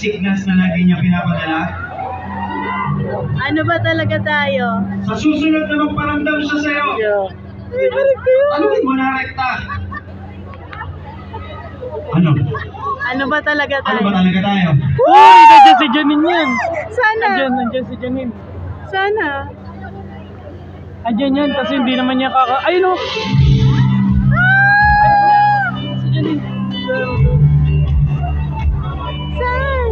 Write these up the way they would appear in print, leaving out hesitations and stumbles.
signals na lagi niya pinapadala? Ano ba talaga tayo? Sa susunod na magparamdam siya sa'yo, anuhin mo na rekta. Ano? Ano ba talaga Ano tayo? ba talaga tayo? Uy! Nandiyan si Janine yan! Sana! Nandiyan si Janine. Sana! Andiyan yan kasi hindi naman niya ayun o! Si Janine. Saan?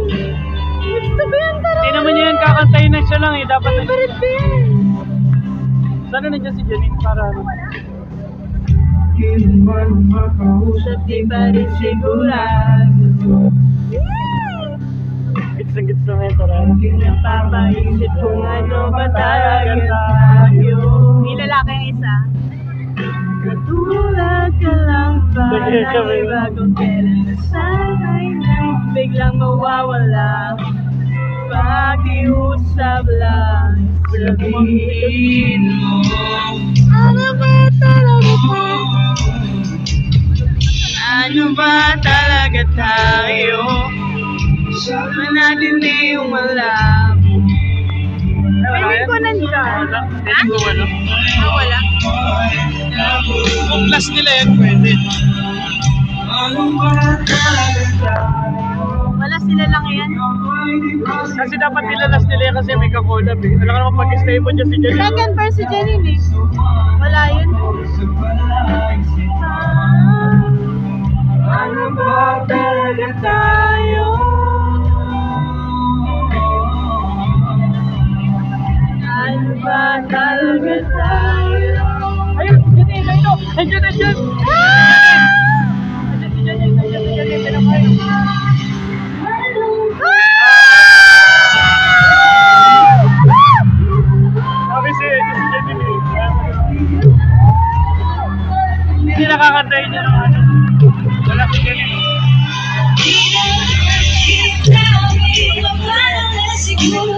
Gusto ko yan, tara! Hindi naman niya yan kakantayin na siya lang eh. Dapat na Favorite ko yan! sana nandiyan si Janine para ano. Usap di pa rin sigurado. Gits na gits na may tara. Napapaisip kung ano ba talaga tayo. May lalaki ang isa. Katulad ka lang ba na may bagong kailan na sana'y nang biglang mawawala. Pakiusap lang, sabihin mo. Ano ba talaga tayo? Ano ba talaga tayo? Sama natin di yung malabo. Piling ko nandiyan. Hindi ko wala. Ah, wala? Kung class nila yan, pwede. Wala sila lang yan. Kasi dapat nilalas nila yan kasi may kakolab eh. Alam ka naman pag-stay mo dyan si Janine. Second verse si Janine eh. Wala yun. Ano ba talaga tayo? Ano ba talaga tayo? Ayun! Janine! Ayun o! Nandiyan! Nandiyan! Nandiyan si Janine! Nandiyan si Janine! Pinakayo! Sabi si Janine eh. Hindi nakakantayin niya ng ano. Wala si Janine.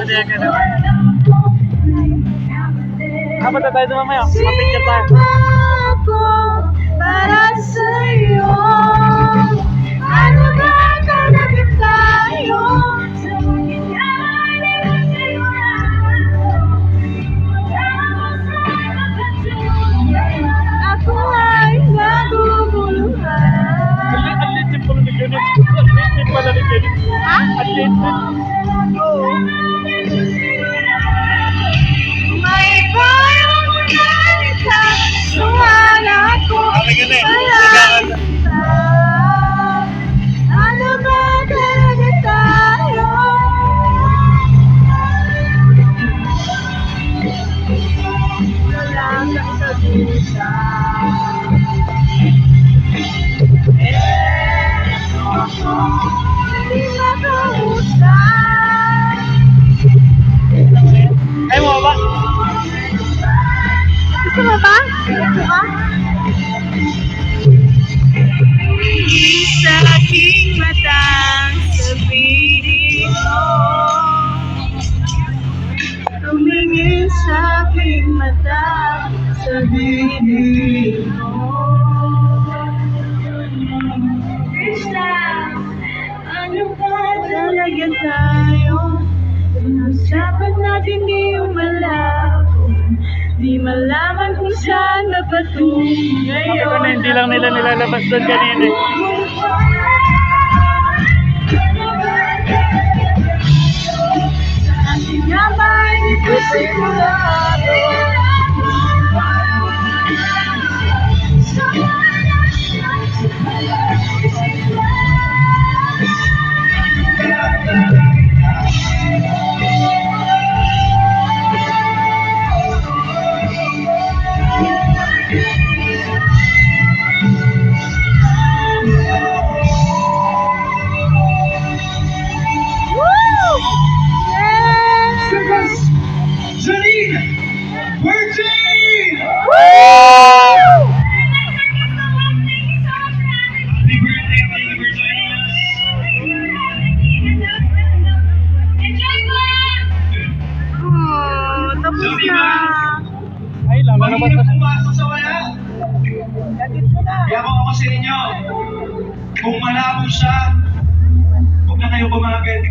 Kaya ka naman. Dapat na tayo doon mamaya. Mapicture tayo. Ako para sa'yo. Ano ba talaga tayo? Sa mangyayari na sa'yo ako ay naguguluhan. Ang litin pala ni Janine. Ang litin pala ni Janine. Ha? Ang litin. Oo. May bayang salita, sumalat ko. Ano ba talaga tayo? Wala kang sagutan. Hindi makausap. Ay mo ba? Gusto mo ba? Gusto ka? Sa aking mata, sabihin mo. Tumingin sa aking mata, sabihin mo. Krishna, ano ba talaga tayo? Usapan natin di malabo. Di malaman kung saan napatungo ngayon. Ito na hindi lang nila nilalabas doon kanina eh. Ating gamay, di ko sigurado. Janine! Virgin! Happy birthday, thank you for joining us. Oh, tapos na. Ay, lalabas Mahirap na. pumasok sa wala. Kaya ako sa inyo, kung malabo siya, huwag na kayo bumagad.